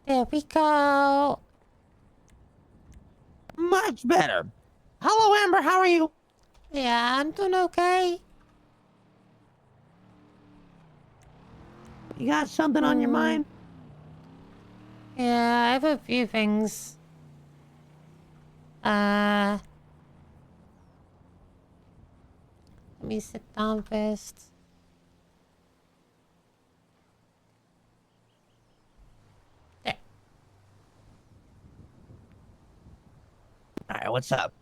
There we go. Much better. Hello, Amber. How are you? Yeah, I'm doing okay. You got something on your mind? Yeah, I have a few things. Let me sit down first. There. All right, what's up?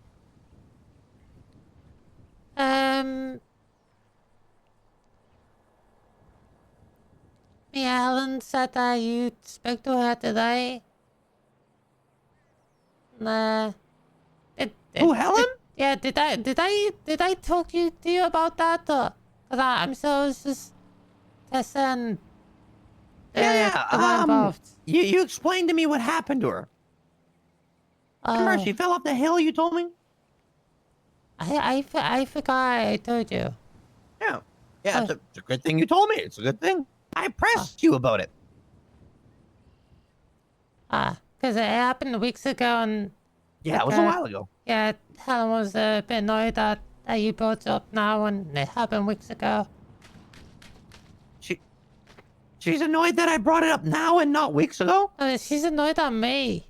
Yeah, Helen said that you spoke to her today. Nah. Who, Helen? Yeah, did I talk to you about that? Or, cause I'm so just Tessa and the one involved. You explained to me what happened to her. Remember, she fell off the hill. You told me. I forgot I told you. Yeah, it's a good thing you told me. It's a good thing. I pressed you about it. Cause it happened weeks ago and. Yeah, it was a while ago. Yeah, Helen was a bit annoyed that you brought it up now and it happened weeks ago. She's annoyed that I brought it up now and not weeks ago? She's annoyed at me.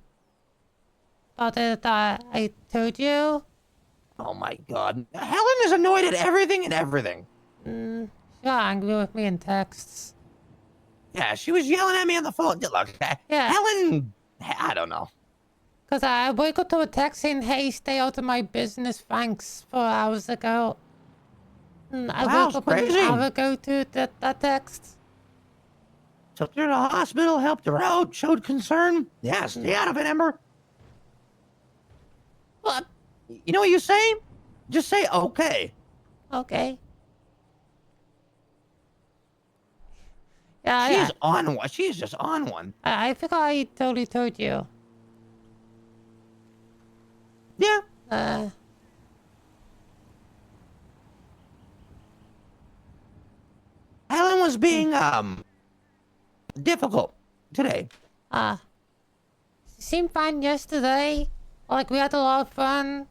About it that I told you. Oh my god. Helen is annoyed at everything and everything. She got angry with me in texts. Yeah, she was yelling at me on the phone. Look, Helen, I don't know. Cause I woke up to a text saying, "Hey, stay out of my business, thanks," 4 hours ago. And I woke up an hour ago to that text. Took her to the hospital, helped her out, showed concern. Yeah, stay out of it, Ember. What? You know what you say? Just say okay. Okay. Yeah, she's on one. She's just on one. I forgot I totally told you. Yeah. Helen was being difficult today. She seemed fine yesterday. Like we had a lot of fun.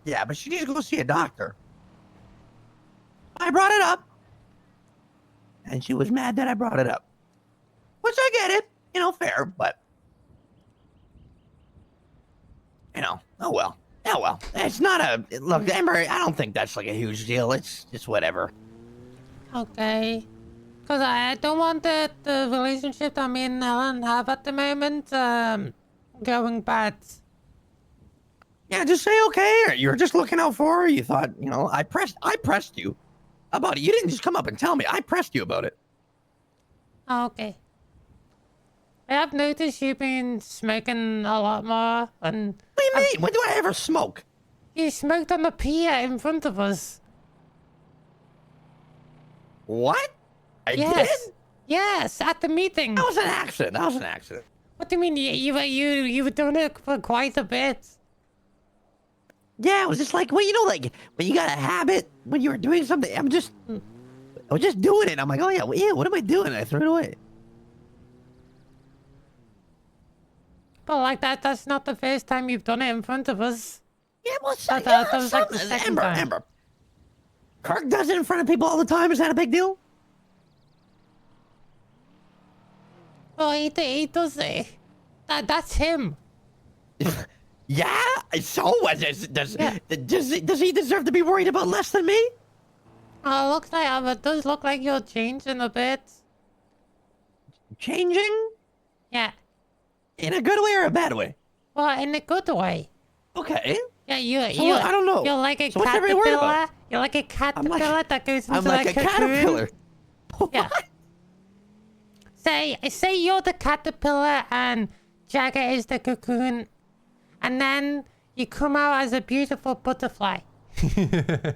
Yeah, but she needs to go see a doctor. I brought it up. And she was mad that I brought it up. Which I get it. You know, fair, but... You know, oh well. Oh well. It's not a... Look, Ember, I don't think that's like a huge deal. It's just whatever. Okay. Because I don't want the relationship that me and Helen have at the moment, going bad. Yeah, just say okay, or you're just looking out for her. You thought, you know, I pressed you about it. You didn't just come up and tell me. I pressed you about it. Okay. I have noticed you've been smoking a lot more, and... What do you mean? When do I ever smoke? You smoked on the pier in front of us. What? I did? Yes, at the meeting. That was an accident. That was an accident. What do you mean? You were doing it for quite a bit. Yeah, it was just like, well, you know, like when you got a habit, when you were doing something, I was just doing it. I'm like, oh yeah, what am I doing? I threw it away. But like that's not the first time you've done it in front of us. Yeah, well, that was like the second time. Ember. Kirk does it in front of people all the time. Is that a big deal? Well, he does it. That's him. Yeah. So does he deserve to be worried about less than me? Oh, it does look like you're changing a bit. Changing? Yeah. In a good way or a bad way? Well, in a good way. Okay. Yeah, I don't know. You're like a so caterpillar. You're like a caterpillar that goes into I'm like a caterpillar. Yeah. Say you're the caterpillar and Jagger is the cocoon, and then you come out as a beautiful butterfly. Are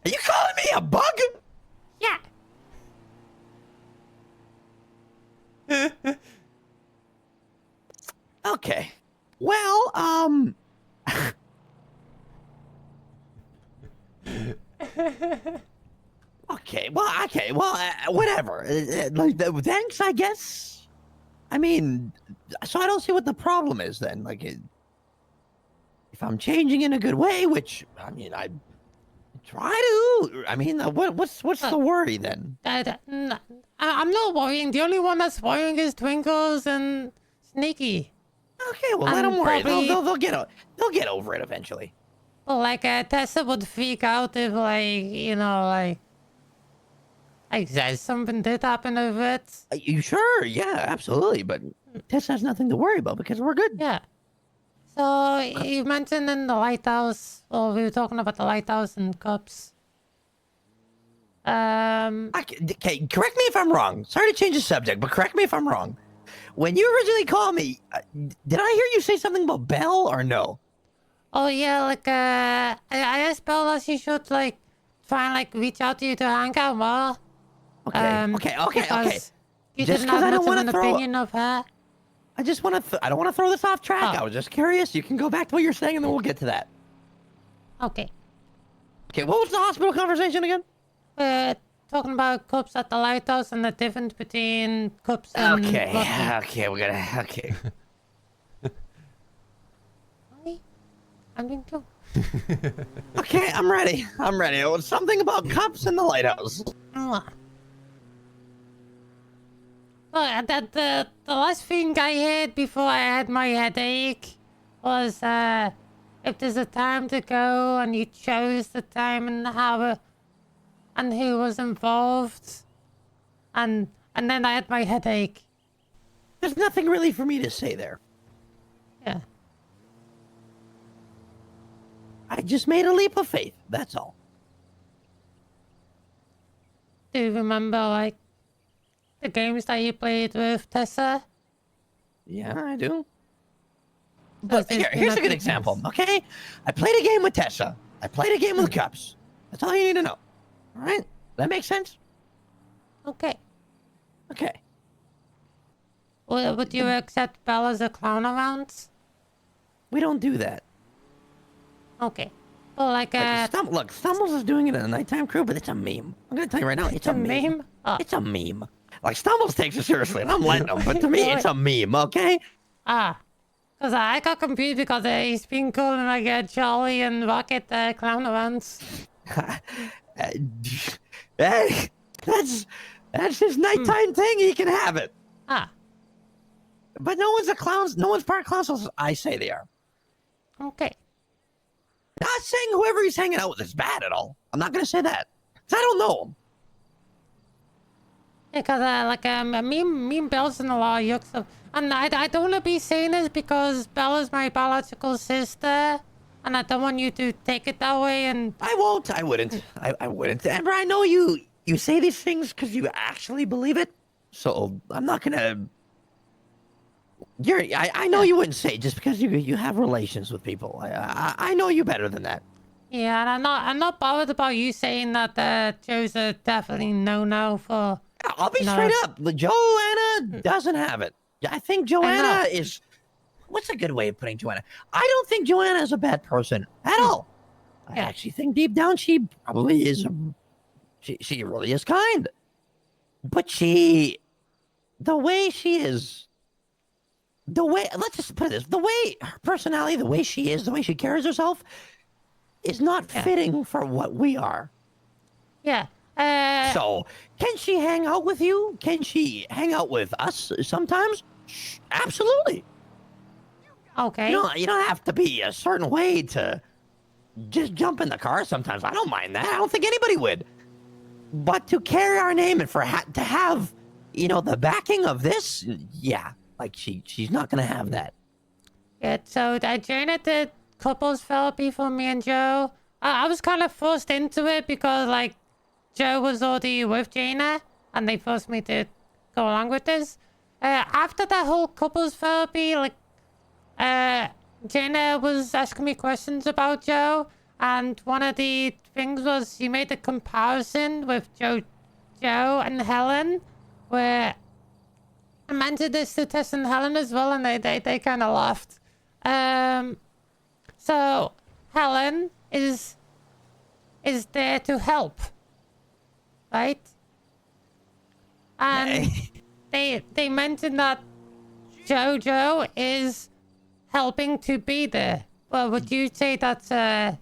you calling me a bug? Yeah. Okay. Well, okay. Well, whatever. Thanks, I guess. I mean, so I don't see what the problem is then. Like, if I'm changing in a good way, which I mean, I try to. I mean, what's the worry then? I'm not worrying. The only one that's worrying is Twinkles and Sneaky. Okay, well, let them worry. They'll get over it eventually. Well, like Tessa would freak out if, like, you know, like something did happen over it. You sure? Yeah, absolutely. But Tessa has nothing to worry about because we're good. Yeah. So you mentioned in the lighthouse, or we were talking about the lighthouse and cups. Okay, correct me if I'm wrong. Sorry to change the subject, but correct me if I'm wrong. When you originally called me, did I hear you say something about Belle or no? Oh yeah, like I asked Belle that she should like try and like reach out to you to hang out more. Okay. You Just didn't 'cause have I don't much of wanna an throw- opinion of her. I just want to. I don't want to throw this off track. Oh. I was just curious. You can go back to what you're saying, and then we'll get to that. Okay. Okay. What was the hospital conversation again? We're talking about cups at the lighthouse and the difference between cups and Okay. vodka. Okay. We're gonna. Okay. I'm doing too. Okay. I'm ready. It was something about cups in the lighthouse. Well, the last thing I heard before I had my headache was if there's a time to go and you chose the time and how and who was involved, and then I had my headache. There's nothing really for me to say there. Yeah. I just made a leap of faith. That's all. Do you remember like the games that you played with Tessa? Yeah, I do. But There's here's a been good example, okay? I played a game with Tessa. I played a game with Cups. That's all you need to know. All right? That makes sense? Okay. Okay. Well, would you accept Belle as a clown around? We don't do that. Okay. Well, like Look, Stumbles is doing it in the nighttime crew, but it's a meme. I'm gonna tell you right now, it's a meme. Oh. It's a meme. Like, Stumbles takes it seriously, and I'm letting him, but to me, it's a meme, okay? Because I got confused because he's been calling like Charlie and Rocket clown arounds. Hey, that's his nighttime thing. He can have it. But no one's a clown. No one's part of clowns. So I say they are. Okay. Not saying whoever he's hanging out with is bad at all. I'm not gonna say that. 'Cause I don't know him. Because me and Belle's in a lot of yuck stuff. And I don't want to be saying this because Belle is my biological sister. And I don't want you to take it that way. And I won't. I wouldn't. I wouldn't. Amber, I know you say these things because you actually believe it. So I'm not gonna. I know you wouldn't say just because you have relations with people. I know you better than that. Yeah, and I'm not bothered about you saying that Joe's a definitely no for. I'll be straight up. Joanna doesn't have it. I think Joanna is. What's a good way of putting Joanna? I don't think Joanna is a bad person at all. I actually think deep down she probably is. She really is kind. But the way she is. Let's just put it this, the way her personality, the way she is, the way she carries herself is not fitting for what we are. Yeah. So, can she hang out with you? Can she hang out with us sometimes? Absolutely. Okay. You don't have to be a certain way to just jump in the car sometimes. I don't mind that. I don't think anybody would. But to carry our name and to have, the backing of this, yeah. Like, she's not going to have that. Yeah, so Jaina did couples therapy for me and Joe. I was kind of forced into it because, like, Joe was already with Jaina, and they forced me to go along with this. After that whole couples therapy, like, Jaina was asking me questions about Joe, and one of the things was she made a comparison with Joe and Helen, where I mentioned this to Tess and Helen as well, and they kind of laughed. So Helen is there to help. right? And Hey. they mentioned that JoJo is helping to be there. Well, would you say that's a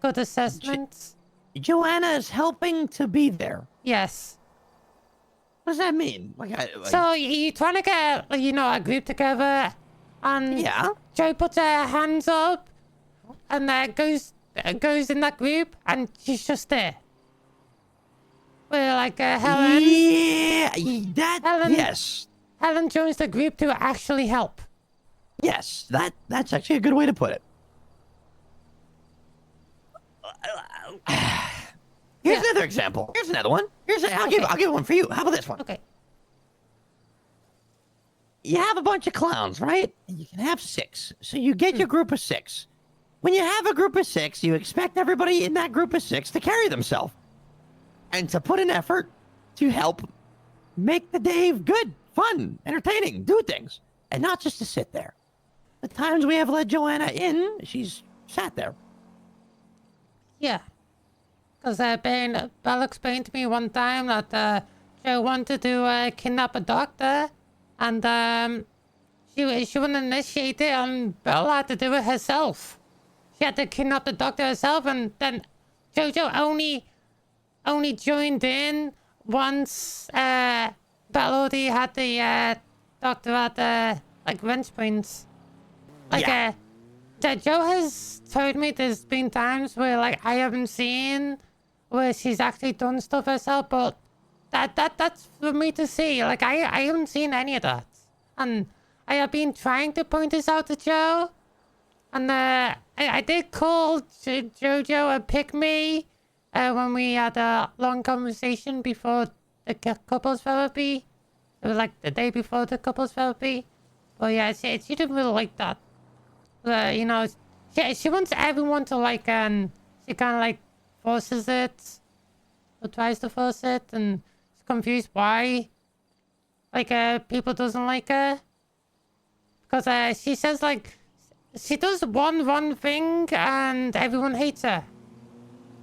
good assessment? Joanna is helping to be there. Yes. What does that mean? So you're trying to get, like, you know, a group together, and Yeah. Joe puts her hands up, and goes in that group, and she's just there. We're like Helen. Yeah, Helen. yes. Helen joins the group to actually help. Yes, that's actually a good way to put it. Here's another example. Here's another one. I'll give one for you. How about this one? Okay. You have a bunch of clowns, right? And you can have 6. So you get your group of 6. When you have a group of 6, you expect everybody in that group of 6 to carry themselves and to put an effort to help make the day good, fun, entertaining, do things, and not just to sit there. The times we have let Joanna in, she's sat there. Yeah. Because Belle explained to me one time that Joe wanted to kidnap a doctor, and she wouldn't initiate it, and Belle had to do it herself. She had to kidnap the doctor herself, and then JoJo only joined in once Belle already had the doctor at like wrench points. Like Joe has told me there's been times where like I haven't seen where she's actually done stuff herself, but that's for me to see. Like I haven't seen any of that, and I have been trying to point this out to Joe, and I did call JoJo a pick me when we had a long conversation before the couples therapy. It was like the day before the couples therapy. But yeah, she didn't really like that. You know, she wants everyone to like, and she kind of like forces it, or tries to force it, and she's confused why, like, people doesn't like her. Because she says like, she does one wrong thing and everyone hates her.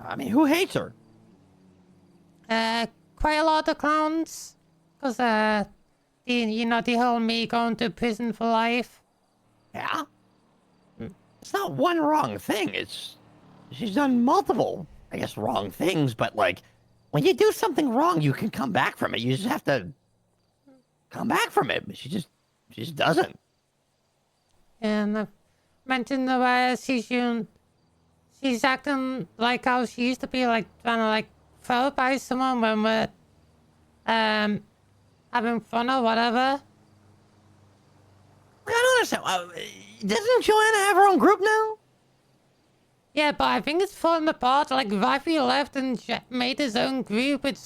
I mean, who hates her? Quite a lot of clowns. Because, the whole me going to prison for life. Yeah? It's not one wrong thing. She's done multiple, I guess, wrong things, but like, when you do something wrong, you can come back from it. You just have to come back from it. She just doesn't. And I mentioned the way she's acting like how she used to be, like trying to like therapize someone when we're having fun or whatever. I don't understand. Doesn't Joanna have her own group now? Yeah, but I think it's falling apart. Like Rafi left and made his own group, which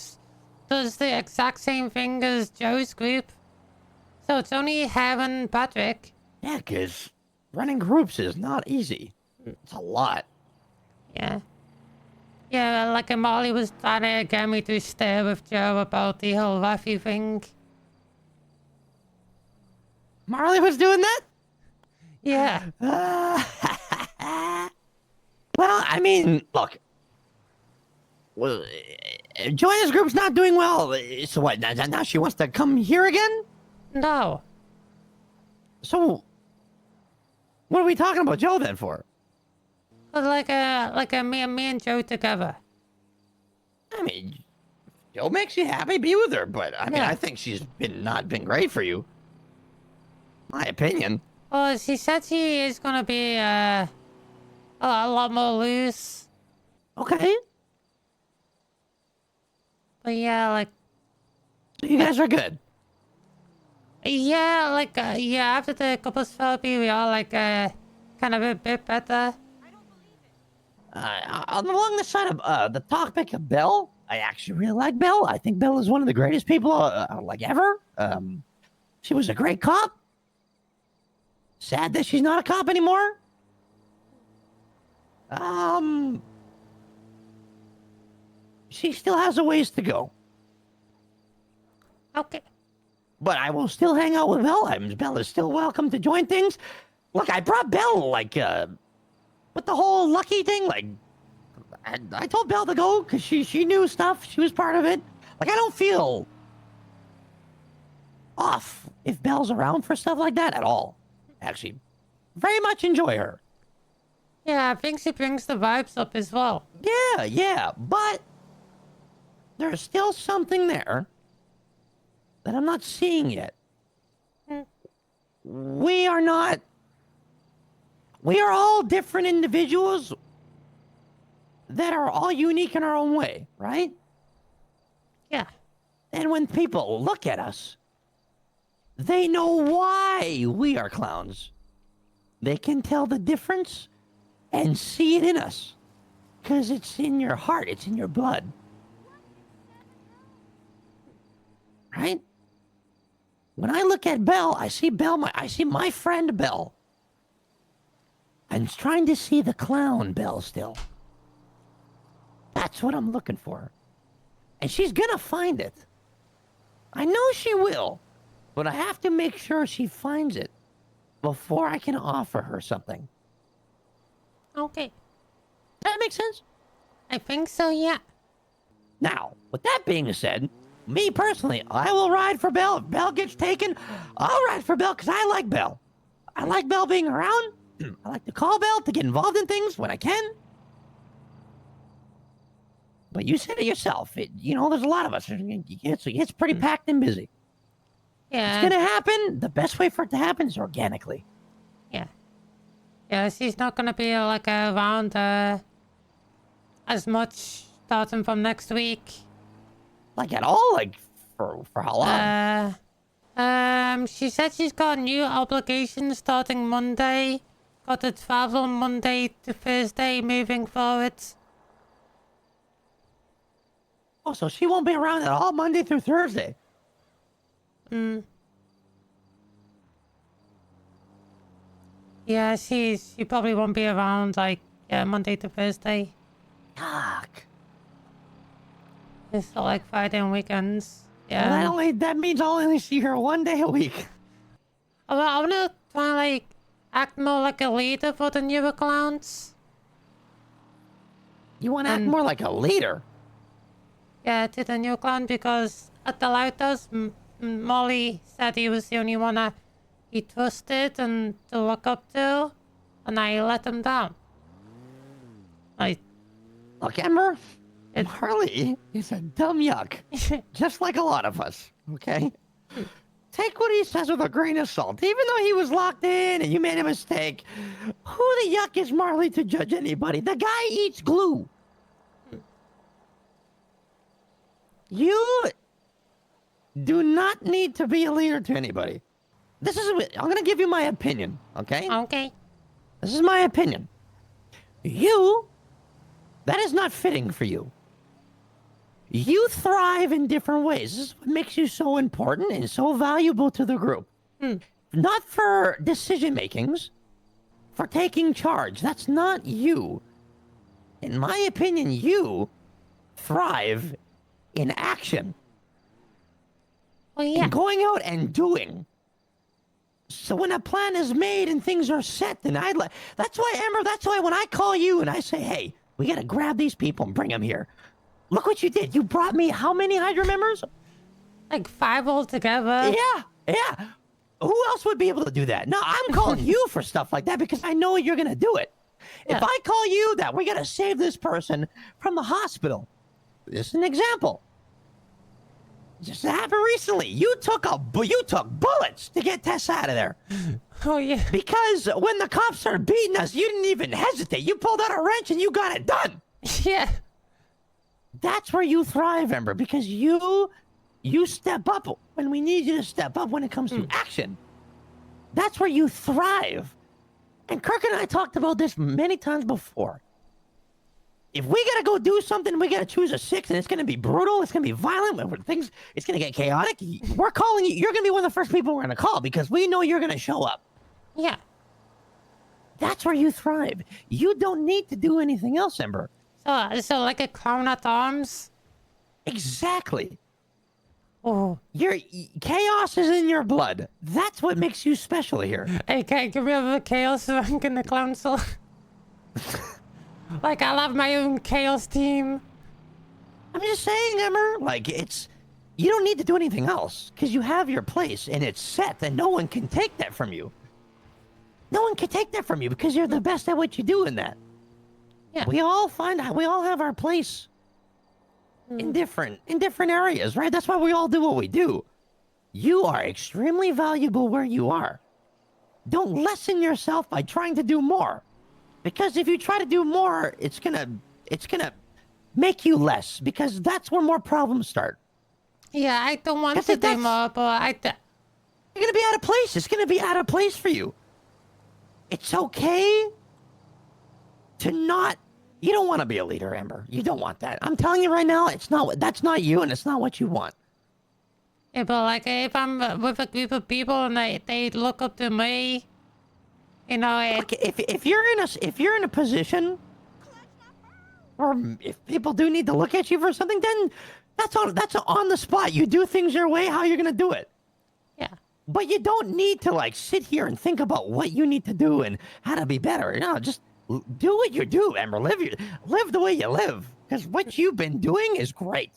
does the exact same thing as Joe's group. So it's only her and Patrick. Yeah, because running groups is not easy. It's a lot. Yeah. Yeah, like Molly was trying to get me to stay with Joe about the whole Rafi thing. Marley was doing that? Yeah. Well, I mean, look. Well, Joanna's group's not doing well. So what? Now she wants to come here again? No. So, what are we talking about Joe then for? Like me and Joe together. I mean, Joe makes you happy, be with her. But I mean, I think she's not been great for you. My opinion. Well, she said she is gonna be a lot more loose. Okay. But yeah, like. So you guys are good. Yeah, like after the couples therapy, we are like kind of a bit better. Along the side of the topic of Belle, I actually really like Belle. I think Belle is one of the greatest people like ever. She was a great cop. Sad that she's not a cop anymore. She still has a ways to go. Okay. But I will still hang out with Belle. Belle is still welcome to join things. Look, I brought Belle, like, with the whole Lucky thing. Like, And I told Belle to go because she knew stuff. She was part of it. Like, I don't feel off if Belle's around for stuff like that at all. Actually, very much enjoy her. Yeah, I think she brings the vibes up as well. Yeah, but there's still something there that I'm not seeing yet. We are all different individuals that are all unique in our own way, right? Yeah. And when people look at us, they know why we are clowns. They can tell the difference and see it in us. Because it's in your heart, it's in your blood. Right? When I look at Belle, I see I see my friend Belle. I'm trying to see the clown Belle still. That's what I'm looking for. And she's gonna find it. I know she will. But I have to make sure she finds it before I can offer her something. Okay. That makes sense? I think so, yeah. Now, with that being said, me personally, I will ride for Belle. If Belle gets taken, I'll ride for Belle because I like Belle. I like Belle being around. I like to call Belle to get involved in things when I can. But you said it yourself. There's a lot of us. It's pretty packed and busy. Yeah. It's gonna happen. The best way for it to happen is organically. Yeah. Yeah, she's not gonna be around as much starting from next week. Like at all? Like for how long? She said she's got new obligations starting Monday. Got to travel Monday to Thursday moving forward. Oh, so she won't be around at all Monday through Thursday. Yeah, she probably won't be around Monday to Thursday. Yuck. It's not Friday and weekends. Yeah. Well, that means I'll only see her one day a week. I wanna try and act more like a leader for the newer clowns. You want to act more like a leader? Yeah, to the new clown because at the lighthouse, Molly said he was the only one he trusted and to look up to, and I let him down. Look, Ember, Harley is a dumb yuck, just like a lot of us, okay? Take what he says with a grain of salt. Even though he was locked in and you made a mistake, who the yuck is Marley to judge anybody? The guy eats glue. You do not need to be a leader to anybody. I'm going to give you my opinion, okay? Okay. This is my opinion. That is not fitting for you. You thrive in different ways. This is what makes you so important and so valuable to the group. Not for decision makings, for taking charge. That's not you. In my opinion, you thrive in action. Oh, yeah. And going out and doing. So when a plan is made and things are set, then that's why when I call you and I say, hey, we got to grab these people and bring them here. Look what you did. You brought me how many Hydra members? 5 altogether. Yeah. Who else would be able to do that? No, I'm calling you for stuff like that because I know you're going to do it. Yeah. If I call you that we got to save this person from the hospital, this is an example. Just happened recently. You took bullets to get Tess out of there. Oh, yeah. Because when the cops started beating us, you didn't even hesitate. You pulled out a wrench and you got it done. Yeah. That's where you thrive, Ember, because you step up when we need you to step up when it comes to action. That's where you thrive. And Kirk and I talked about this many times before. If we gotta go do something, we gotta choose a 6, and it's gonna be brutal, it's gonna be violent, it's gonna get chaotic. We're calling you. You're gonna be one of the first people we're gonna call because we know you're gonna show up. Yeah. That's where you thrive. You don't need to do anything else, Ember. So like a clown at arms? Exactly. Oh. Your chaos is in your blood. That's what makes you special here. Hey, can I give me a chaos rank in the council? Like, I'll have my own chaos team. I'm just saying, Ember, like, you don't need to do anything else, because you have your place, and it's set, and no one can take that from you. No one can take that from you, because you're the best at what you do in that. Yeah. We all have our place in different areas, right? That's why we all do what we do. You are extremely valuable where you are. Don't lessen yourself by trying to do more. Because if you try to do more, it's gonna make you less, because that's where more problems start. Yeah, I don't want to do more, but you're gonna be out of place. It's gonna be out of place for you. It's okay to not. You don't want to be a leader, Ember. You don't want that. I'm telling you right now, that's not you, and it's not what you want. Yeah, but like if I'm with a group of people and they look up to me, you know, if you're in a position, or if people do need to look at you for something, then that's on the spot. You do things your way, how you're gonna do it. Yeah. But you don't need to like sit here and think about what you need to do and how to be better. No, just do what you do, Ember. Live the way you live, because what you've been doing is great.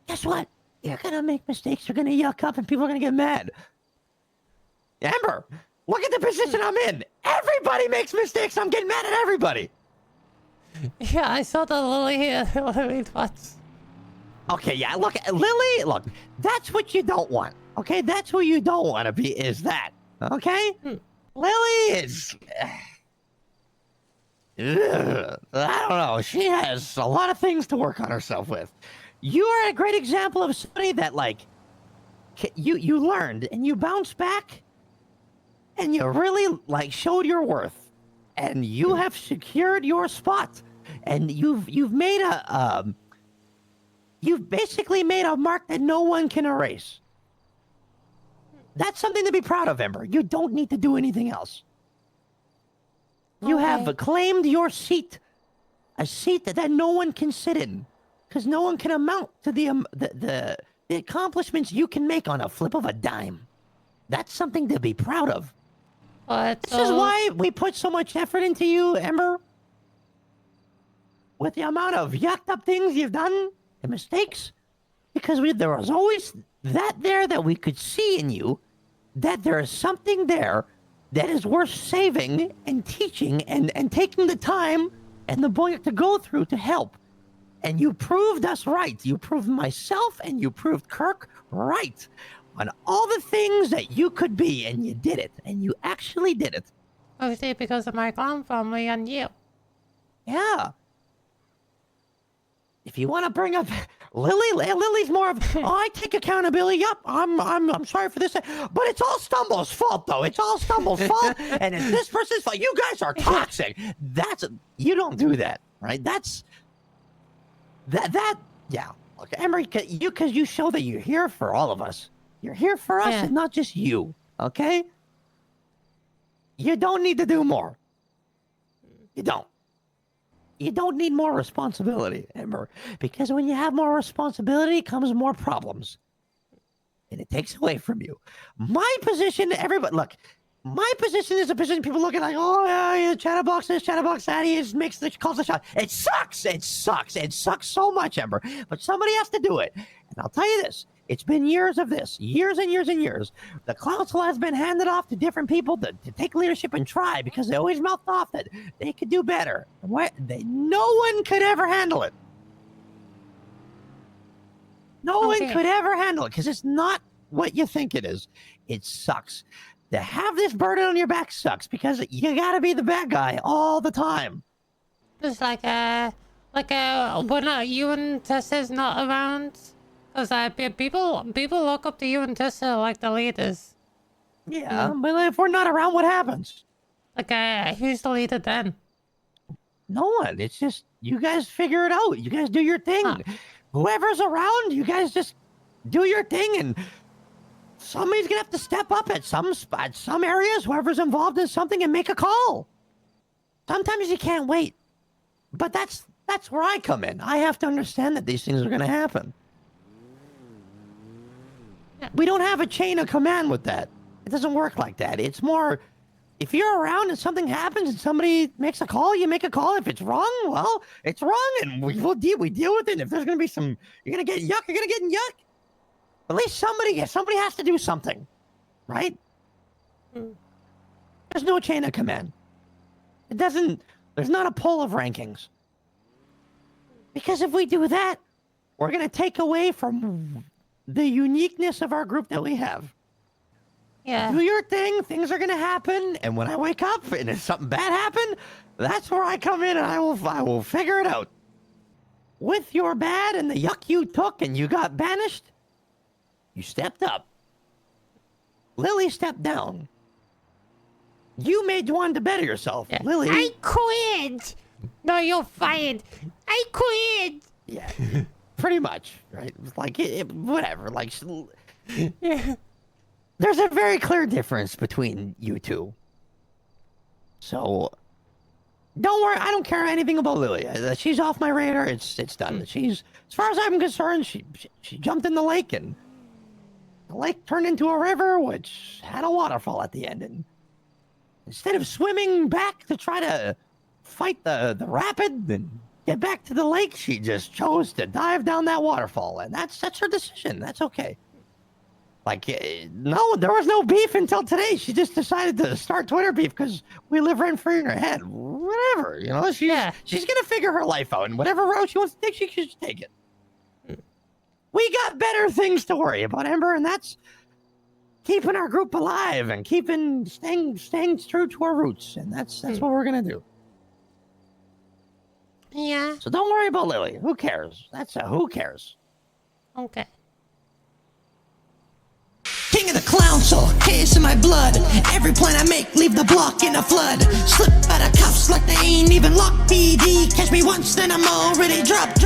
Guess what? You're gonna make mistakes. You're gonna yuck up, and people are gonna get mad. Ember, look at the position I'm in. Everybody makes mistakes. I'm getting mad at everybody. Yeah, I saw the Lily thoughts. Okay, yeah, look, Lily, look, that's what you don't want, okay? That's who you don't want to be, is that, okay? Lily is... I don't know, she has a lot of things to work on herself with. You are a great example of somebody that, like, you learned, and you bounced back, and you really, like, showed your worth, and you have secured your spot, and you've made You've basically made a mark that no one can erase. That's something to be proud of, Ember. You don't need to do anything else. You have claimed your seat. A seat that no one can sit in. Because no one can amount to the accomplishments you can make on a flip of a dime. That's something to be proud of. This is why we put so much effort into you, Ember. With the amount of yucked up things you've done, the mistakes, because there was always that there that we could see in you, that there is something there that is worth saving and teaching and taking the time and the boy to go through to help. And you proved us right. You proved myself and you proved Kirk right on all the things that you could be, and you did it, and you actually did it. Obviously because of my clan family and you. Yeah. If you want to bring up Lily's more of, oh, I take accountability. Yep, I'm sorry for this, but it's all Stumble's fault, though. It's all Stumble's fault, and it's this person's fault. You guys are toxic. You don't do that, right? Yeah. Okay, Emery, because you show that you're here for all of us. You're here for us, and not just you. Okay. You don't need to do more. You don't. You don't need more responsibility, Ember, because when you have more responsibility comes more problems. And it takes away from you. My position, look, my position is a position people look at like, oh, yeah, chatterbox this, chatterbox that, he calls the shot. It sucks. It sucks so much, Ember. But somebody has to do it. And I'll tell you this. It's been years of this. Years and years and years. The council has been handed off to different people to take leadership and try, because they always mouthed off that they could do better. No one could ever handle it. No one could ever handle it, because it's not what you think it is. It sucks. To have this burden on your back sucks, because you gotta be the bad guy all the time. Just like when you and Tessa's not around. Because people look up to you and Tessa like the leaders. Yeah, but if we're not around, what happens? Like, who's the leader then? No one. It's just, you guys figure it out. You guys do your thing. Huh. Whoever's around, you guys just do your thing, and somebody's gonna have to step up at some areas, whoever's involved in something, and make a call. Sometimes you can't wait. But that's where I come in. I have to understand that these things are gonna happen. We don't have a chain of command with that. It doesn't work like that. It's more, if you're around and something happens and somebody makes a call, you make a call. If it's wrong, well, it's wrong, and we deal with it. If there's gonna be you're gonna get yuck. You're gonna get yuck. At least somebody has to do something, right? There's no chain of command. There's not a poll of rankings. Because if we do that, we're going to take away from the uniqueness of our group that we have. Yeah. Do your thing, things are going to happen, and when I wake up and if something bad happened, that's where I come in and I will figure it out. With your bad and the yuck you took and you got banished, you stepped up. Lily stepped down. You made one to better yourself. Yeah. Lily. I quit. No, you're fired. I quit. Yeah, pretty much, right? Like, whatever. Like, yeah. There's a very clear difference between you two. So, don't worry. I don't care anything about Lily. She's off my radar. It's done. As far as I'm concerned, she jumped in the lake, and the lake turned into a river, which had a waterfall at the end. And instead of swimming back to try to fight the rapid and get back to the lake, she just chose to dive down that waterfall, and that's her decision. That's okay. Like, no, there was no beef until today. She just decided to start Twitter beef because we live rent-free in her head. Whatever, she's gonna figure her life out, and whatever route she wants to take, she should take it. We got better things to worry about, Ember, and that's keeping our group alive and staying true to our roots, and that's what we're gonna do. Yeah. So don't worry about Lily. Who cares? Who cares? Okay. King of the clown, so case in my blood. Every plan I make, leave the block in a flood. Slip out of cuffs like they ain't even locked. BD, catch me once, then I'm already dropped.